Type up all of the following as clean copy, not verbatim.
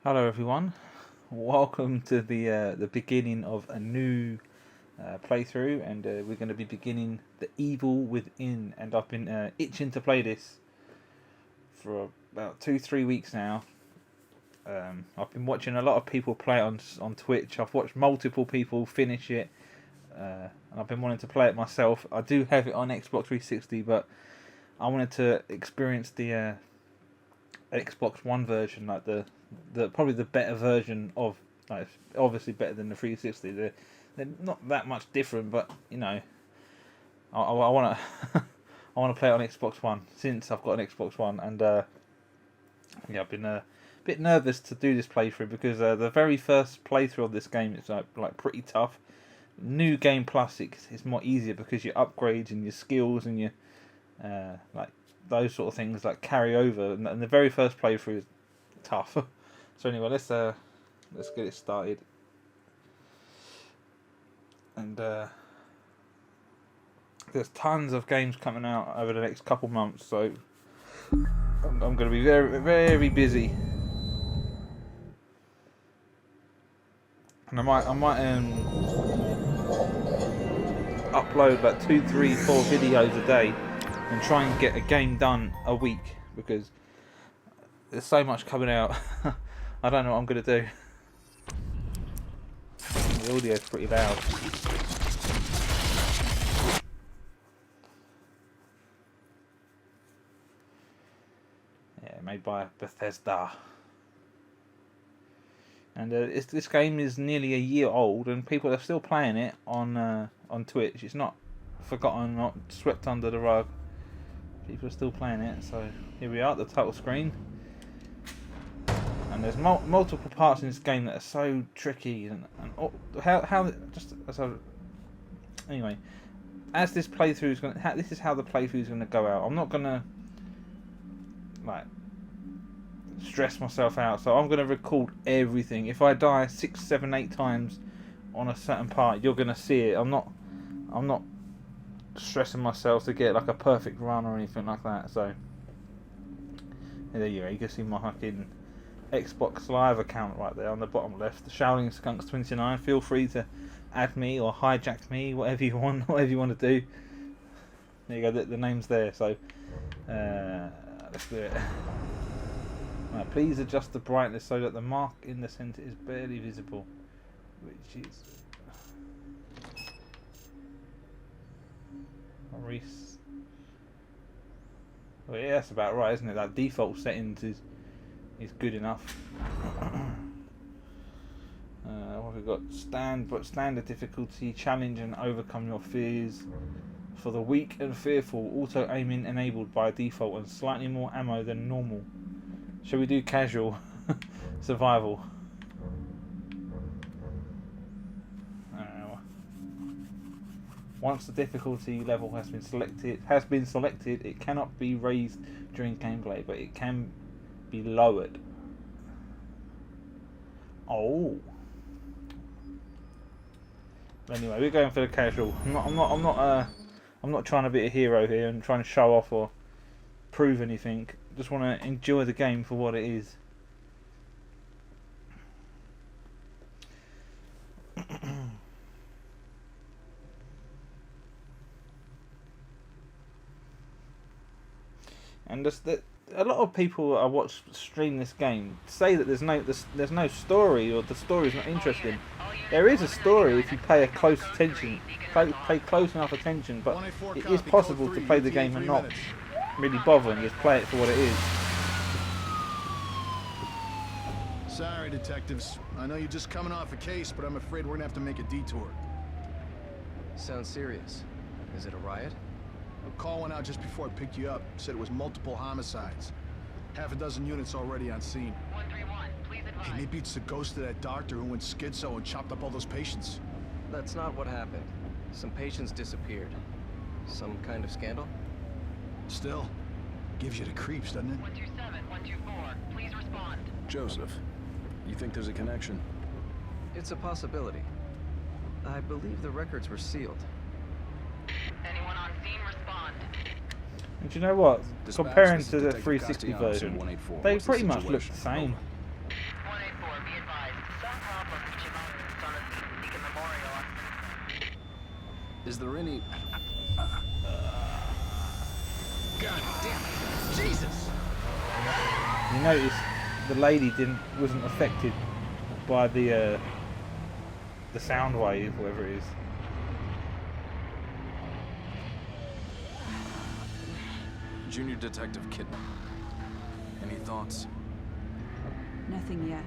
Hello everyone, welcome to the beginning of a new playthrough, and we're going to be beginning The Evil Within, and I've been itching to play this for about 2-3 weeks now. I've been watching a lot of people play it on Twitch. I've watched multiple people finish it, and I've been wanting to play it myself. I do have it on Xbox 360, but I wanted to experience the Xbox One version, like the probably the better version of, like, obviously better than the 360. They're not that much different, but you know, I want to I want to play it on Xbox One since I've got an Xbox One, and yeah, I've been a bit nervous to do this playthrough because the very first playthrough of this game is like pretty tough. New Game Plus, it's more easier because your upgrades and your skills and your like those sort of things like carry over, and the very first playthrough is tough. So anyway, let's get it started. And there's tons of games coming out over the next couple months, so I'm going to be very, very busy. And I might upload like 2, 3, 4 videos a day and try and get a game done a week, because there's so much coming out. I don't know what I'm going to do. The audio's pretty loud. Yeah, made by Bethesda. And this game is nearly a year old, and people are still playing it on Twitch. It's not forgotten, not swept under the rug. People are still playing it. So here we are at the title screen. And there's multiple parts in this game that are so tricky, and how just so anyway, as this playthrough is going, this is how the playthrough is going to go out. I'm not going to like stress myself out, so I'm going to record everything. If I die 6, 7, 8 times on a certain part, you're going to see it. I'm not stressing myself to get like a perfect run or anything like that. So there you go. You can see my fucking Xbox Live account right there on the bottom left. The Shouting Skunks 29. Feel free to add me or hijack me, whatever you want, whatever you want to do. There you go. The name's there. So let's do it. Right, please adjust the brightness so that the mark in the centre is barely visible, which is Reese. Well, yeah, that's about right, isn't it? That default settings is good enough. What we've got: standard difficulty, challenge and overcome your fears. For the weak and fearful, auto aiming enabled by default and slightly more ammo than normal. Shall we do casual? Survival. I don't know. Once the difficulty level has been selected, it cannot be raised during gameplay, but it can be lowered. Oh. Anyway, we're going for the casual. I'm not trying to be a hero here and trying to show off or prove anything. Just want to enjoy the game for what it is. And a lot of people I watch stream this game say that there's no story, or the story's not interesting. There is a story if you pay a close attention, pay close enough attention, but it is possible to play the game and not really bother and just play it for what it is. Sorry, detectives. I know you're just coming off a case, but I'm afraid we're gonna have to make a detour. Sounds serious. Is it a riot? A call went out just before I picked you up. Said it was multiple homicides. Half a dozen units already on scene. 131, please advise. Hey, maybe it's the ghost of that doctor who went schizo and chopped up all those patients. That's not what happened. Some patients disappeared. Some kind of scandal? Still, gives you the creeps, doesn't it? 127, 124, please respond. Joseph, you think there's a connection? It's a possibility. I believe the records were sealed. Anyone on scene, respond. And do you know what? Dispatch, Comparing this is to the Detective 360 Castellanos in version, 184. they What's the pretty much look situation? the same. Is there any... God damn it! Jesus! You notice the lady wasn't affected by the sound wave, whatever it is. Junior Detective Kidman. Any thoughts? Nothing yet.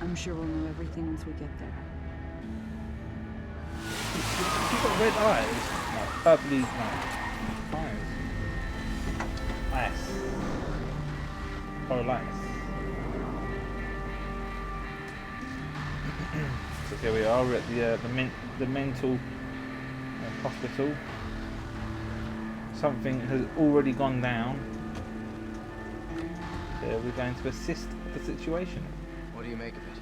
I'm sure we'll know everything once we get there. She's got red eyes. No, purpley, no. Eyes. Ice. Oh, lights. So here we are. We're at the mental hospital. Something has already gone down. So we're going to assist the situation. What do you make of it?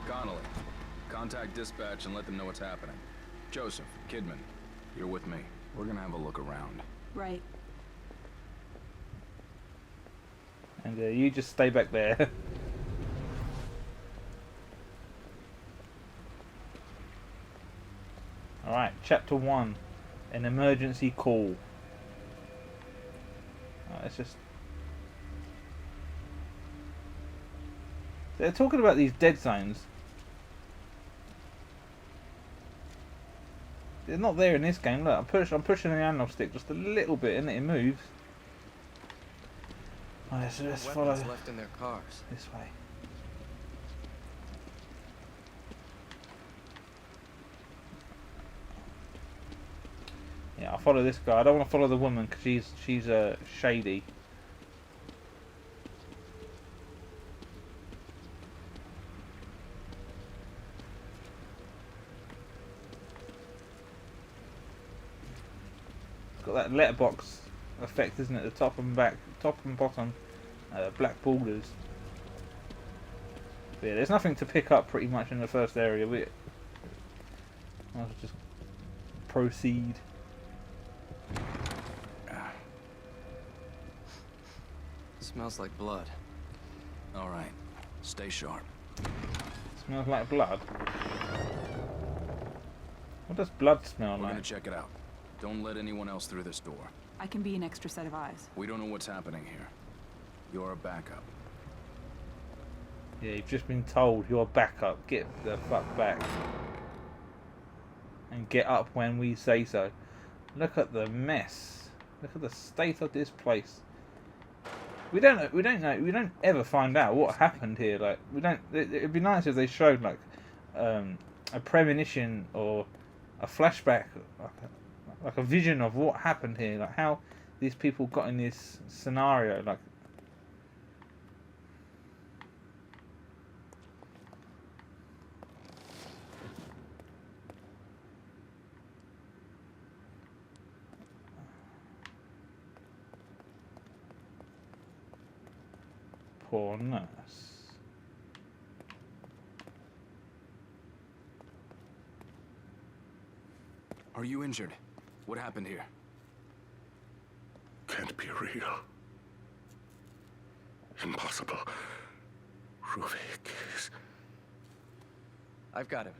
Connolly, contact dispatch and let them know what's happening. Joseph, Kidman, you're with me. We're gonna have a look around. Right. And you just stay back there. Alright, chapter 1. An emergency call. Let's just... They're talking about these dead zones. They're not there in this game. Look, I'm pushing the analog stick just a little bit and it moves. Alright, so let's follow Weapons left in their cars. this way. Yeah, I'll follow this guy. I don't want to follow the woman because she's shady. It's got that letterbox effect, isn't it? The top and bottom, black borders. But yeah, there's nothing to pick up pretty much in the first area. I'll just proceed. Smells like blood. All right, stay sharp. Smells like blood. What does blood smell We're like? gonna check it out. Don't let anyone else through this door. I can be an extra set of eyes. We don't know what's happening here. You're a backup. Yeah, you've just been told you're backup. Get the fuck back. And get up when we say so. Look at the mess. Look at the state of this place. We don't ever find out what happened here. Like, we don't. It'd be nice if they showed like a premonition or a flashback, like a vision of what happened here, like how these people got in this scenario. Like, poor nurse. Are you injured? What happened here? Can't be real. Impossible. Ruvik is... I've got him.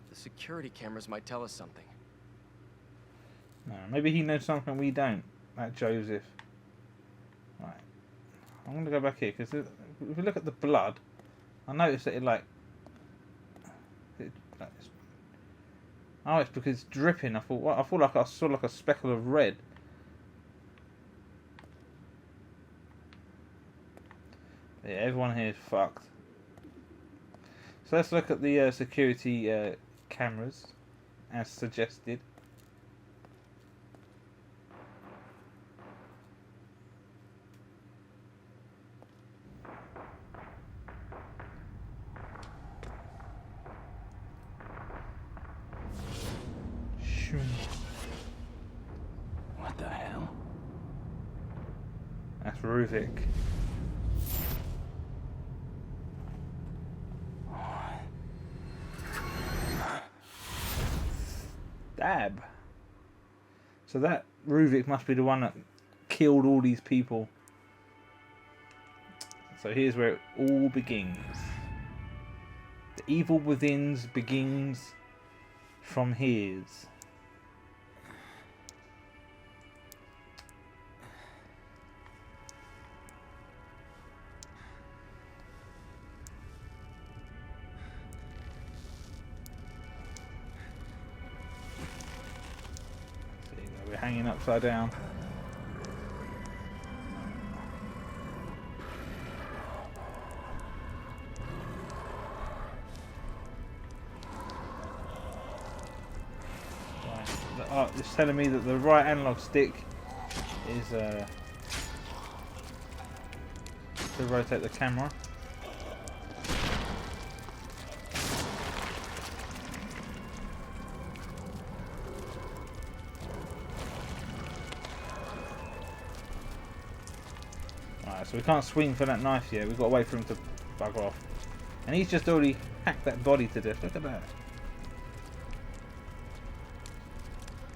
The security cameras might tell us something. No, maybe he knows something we don't. That Joseph. Right. I'm going to go back here because if we look at the blood, I noticed that oh, it's because it's dripping. I thought like I saw like a speckle of red. Yeah, everyone here is fucked. So let's look at the security cameras, as suggested. What the hell? That's Ruvik. Stab. So that Ruvik must be the one that killed all these people. So here's where it all begins. The evil within begins from his. There you go, we're hanging upside down. Oh, it's telling me that the right analog stick is to rotate the camera. Alright, so we can't swing for that knife yet. We've got to wait for him to bugger off. And he's just already hacked that body to death. Look at that.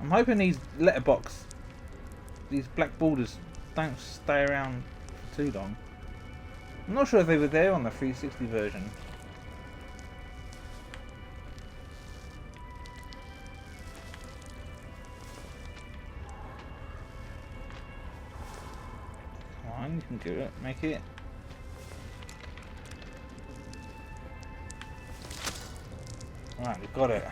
I'm hoping these letterbox, these black borders, don't stay around for too long. I'm not sure if they were there on the 360 version. Come on, you can do it. Make it. Right, we've got it.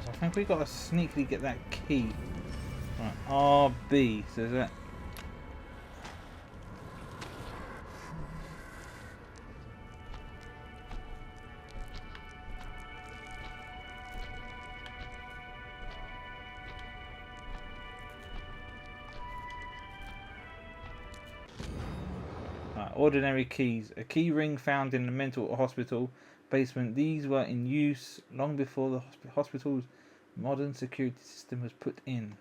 So I think we got to sneakily get that key. Right, RB, so is that? Ordinary keys. A key ring found in the mental hospital basement. These were in use long before the hospital's modern security system was put in.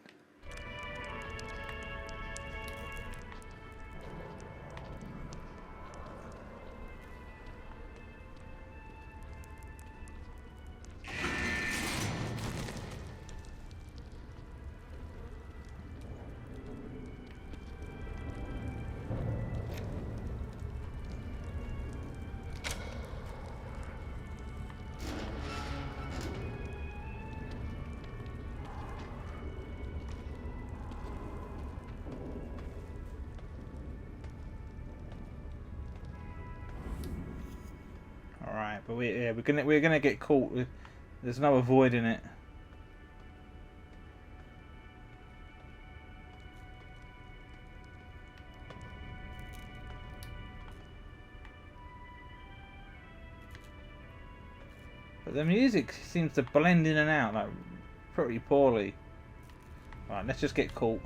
Alright, but we're gonna get caught. There's no avoiding it. But the music seems to blend in and out like pretty poorly. Right, let's just get caught.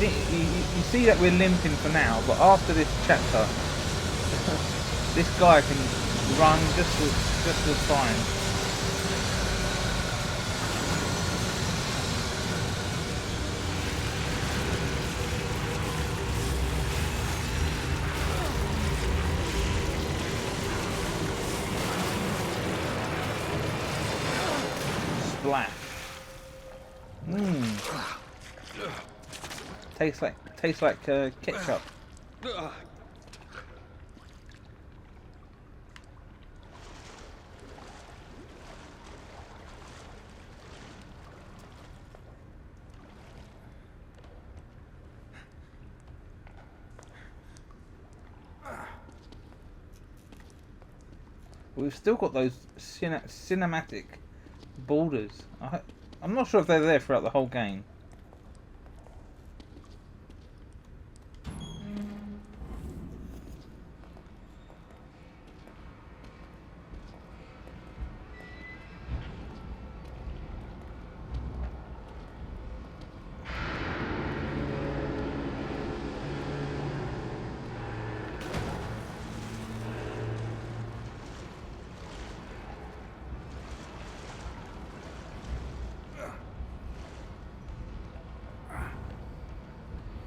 You see that we're limping for now, but after this chapter, this guy can run just as fine. Splash. Tastes like ketchup. We've still got those cinematic borders. I'm not sure if they're there throughout the whole game.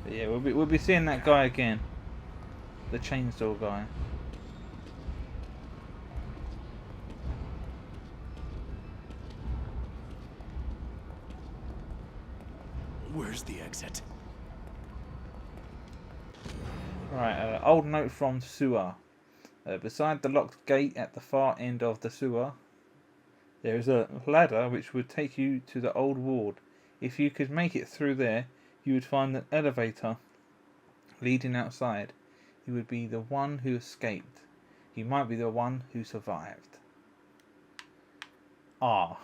But yeah, we'll be seeing that guy again, the chainsaw guy. Where's the exit? Right, old note from sewer. Beside the locked gate at the far end of the sewer, there is a ladder which would take you to the old ward. If you could make it through there, you would find an elevator leading outside. You would be the one who escaped. You might be the one who survived. Ah.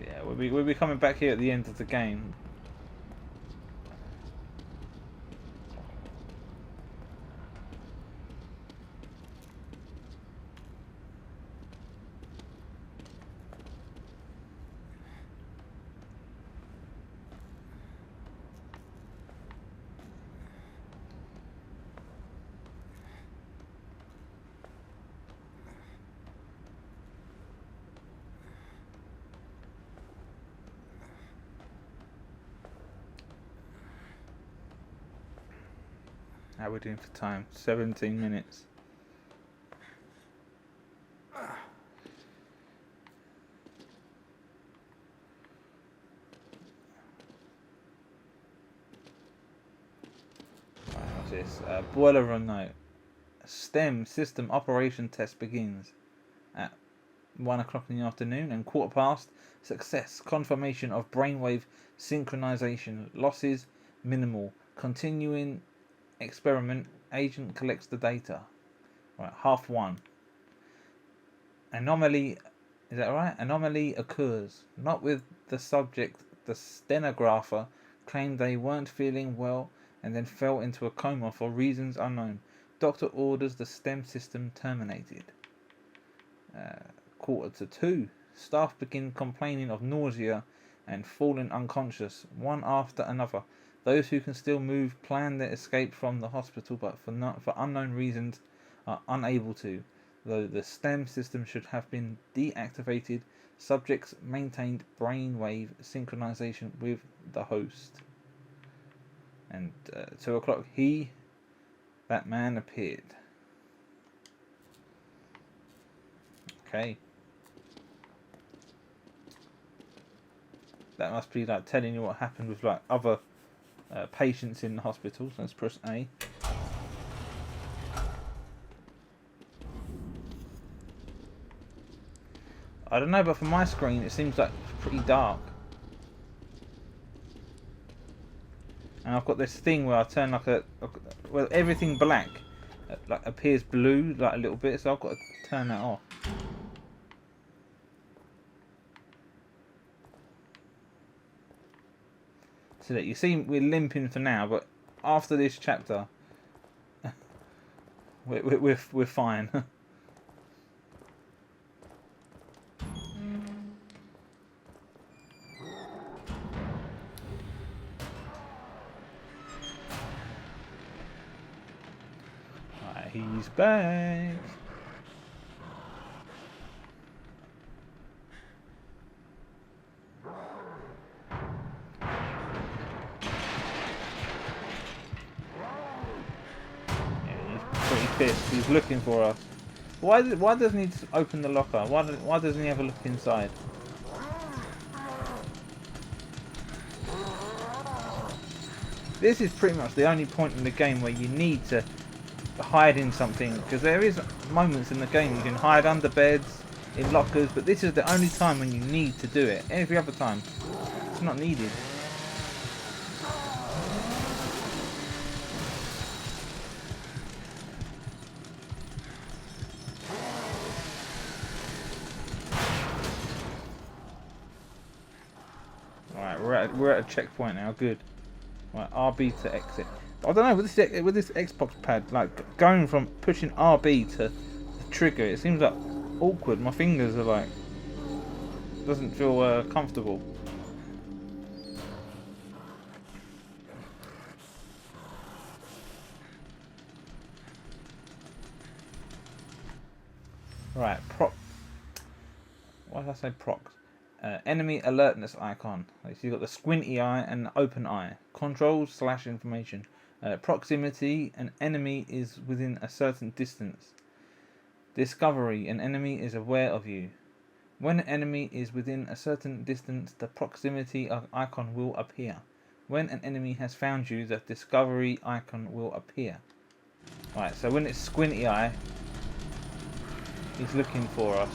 Yeah, we'll be coming back here at the end of the game. How are we doing for time? 17 minutes. Right, what's this? Boiler room note. STEM system operation test begins at 1 o'clock in the afternoon and quarter past. Success. Confirmation of brainwave synchronization. Losses minimal. Continuing experiment. Agent collects the data. Right, 1:30. Anomaly. Is that right? Anomaly occurs. Not with the subject. The stenographer claimed they weren't feeling well and then fell into a coma for reasons unknown. Doctor orders the STEM system terminated. 1:45. Staff begin complaining of nausea and falling unconscious, one after another. Those who can still move plan their escape from the hospital, but for unknown reasons are unable to. Though the STEM system should have been deactivated, subjects maintained brainwave synchronization with the host. And 2 o'clock, that man appeared. Okay. That must be like telling you what happened with like other patients in the hospitals. Let's press A. I don't know, but from my screen it seems like it's pretty dark. And I've got this thing where I turn like well, everything black like appears blue like a little bit, so I've got to turn that off. So that you see we're limping for now, but after this chapter we're fine. Right, he's back. Pissed. He's looking for us. Why doesn't he just open the locker? Why doesn't he have a look inside? This is pretty much the only point in the game where you need to hide in something, because there is moments in the game you can hide under beds, in lockers, but this is the only time when you need to do it. Every other time it's not needed. We're at a checkpoint now. Good. Right, RB to exit. I don't know with this Xbox pad, like going from pushing RB to the trigger, it seems like awkward. My fingers are like doesn't feel comfortable. Right, Why did I say procs? Enemy alertness icon. So you've got the squinty eye and the open eye. Controls / information. Proximity. An enemy is within a certain distance. Discovery. An enemy is aware of you. When an enemy is within a certain distance, the proximity icon will appear. When an enemy has found you, the discovery icon will appear. Right, so when it's squinty eye, he's looking for us.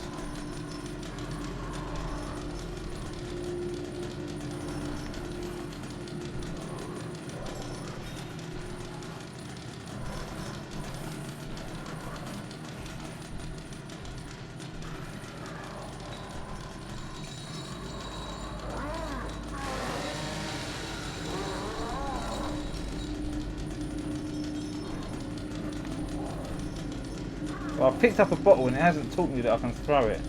Well, I picked up a bottle and it hasn't taught me that I can throw it.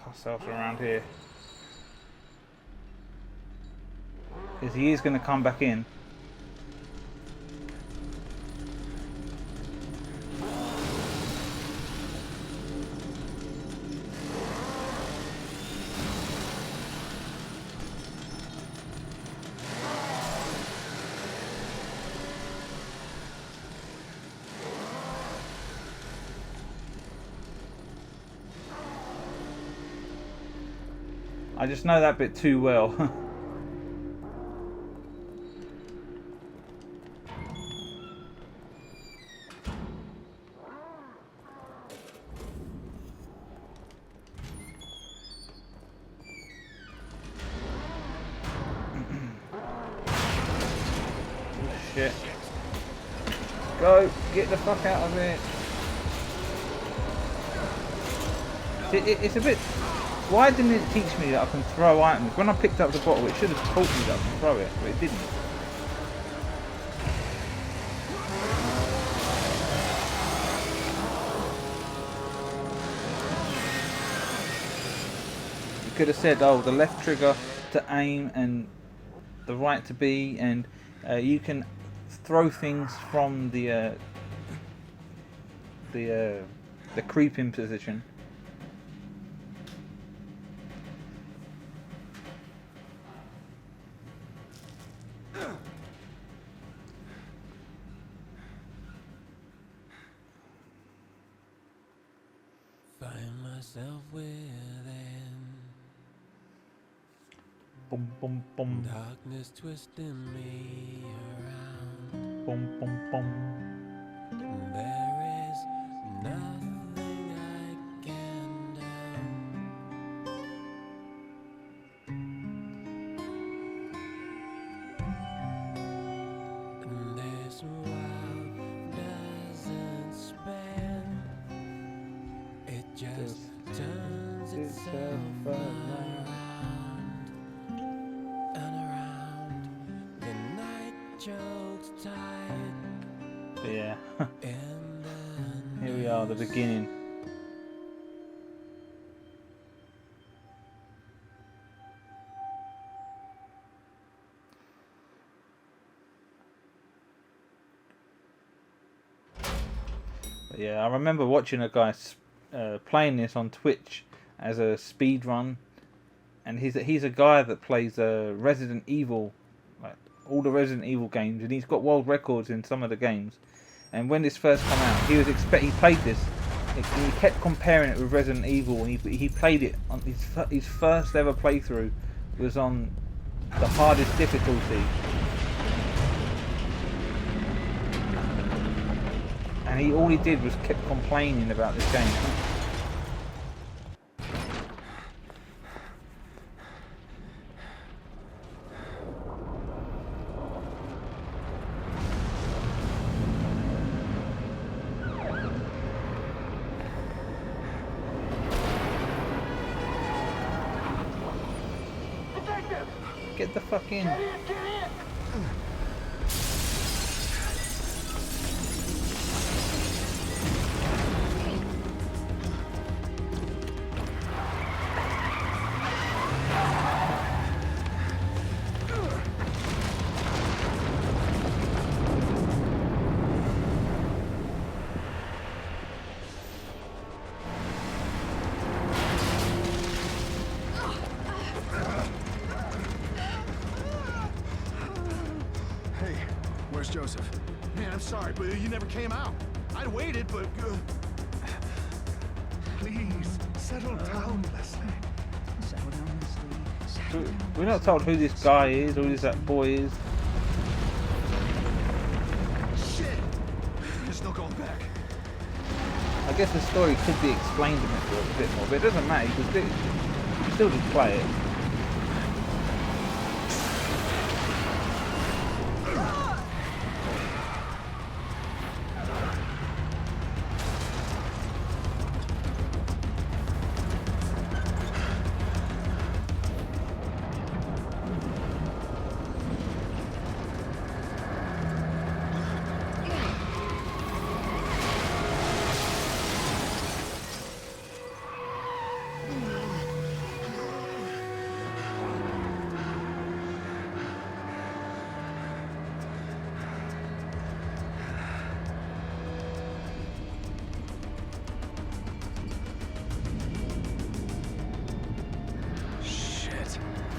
Ourselves around here, because he is going to come back in. I just know that bit too well. Oh, shit. Go! Get the fuck out of it! It's a bit... Why didn't it teach me that I can throw items? When I picked up the bottle, it should have taught me that I can throw it, but it didn't. You could have said, oh, the left trigger to aim and the right to B, and you can throw things from the creeping position. Find myself within Boom, boom, boom. darkness twisting me around. Boom, boom, boom. There is nothing I can do. And this world doesn't spin. It just turns itself around and around. The night chokes tight. But yeah, In the here we are, the beginning. But yeah, I remember watching a guy playing this on Twitch as a speed run, and he's a guy that plays Resident Evil, like all the Resident Evil games, and he's got world records in some of the games. And when this first came out, he played this. He kept comparing it with Resident Evil, and he played it on his first ever playthrough was on the hardest difficulty. And all he did was kept complaining about this game. Attention! the fuck in. Hey, where's Joseph? Man, I'm sorry, but you never came out. I'd waited, but... Please, settle down, Leslie. Settle down, Leslie. Settle down. We're not told who this guy is or who that boy is. Shit! There's no going back. I guess the story could be explained a bit more, but it doesn't matter. You can still just play it.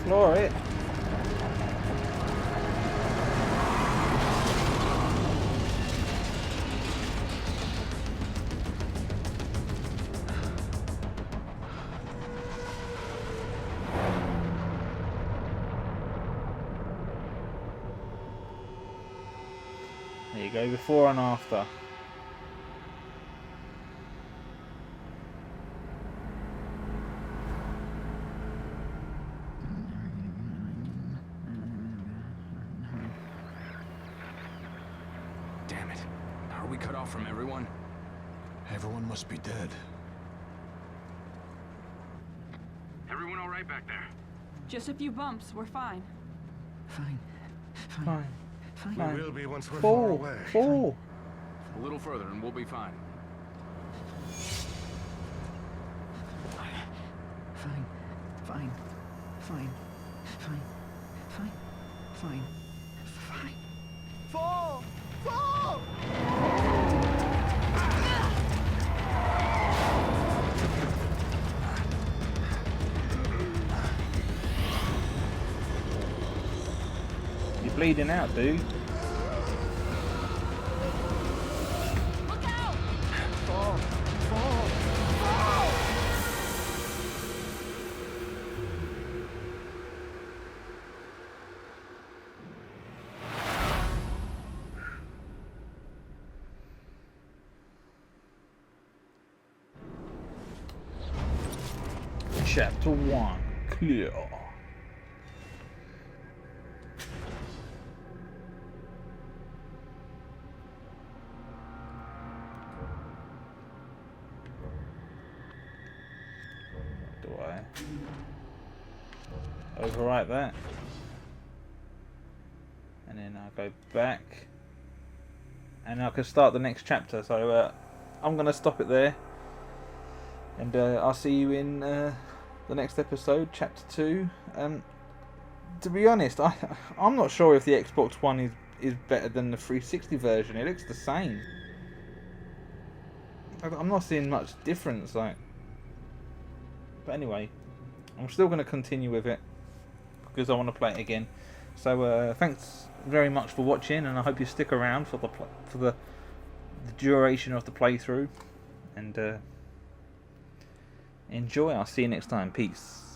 Floor it. There you go, before and after. Damn it. Are we cut off from everyone? Everyone must be dead. Everyone all right back there? Just a few bumps. We're fine. Fine. Fine. Fine. Fine. Fine. We will be once we're far Fall. away. Fall. A little further and we'll be fine. Fine. Fine. Fine. Fine. Fine. Fine. Fine. Fall! Fall! You're bleeding out, dude. Look out! Fall! Fall! Fall! Chapter 1. Clear. Do I overwrite that? And then I'll go back. And I can start the next chapter. So I'm going to stop it there. And I'll see you in the next episode, chapter 2. To be honest, I'm not sure if the Xbox One is better than the 360 version. It looks the same. I'm not seeing much difference, like. But anyway, I'm still going to continue with it because I want to play it again. So thanks very much for watching, and I hope you stick around for the duration of the playthrough. And enjoy. I'll see you next time. Peace.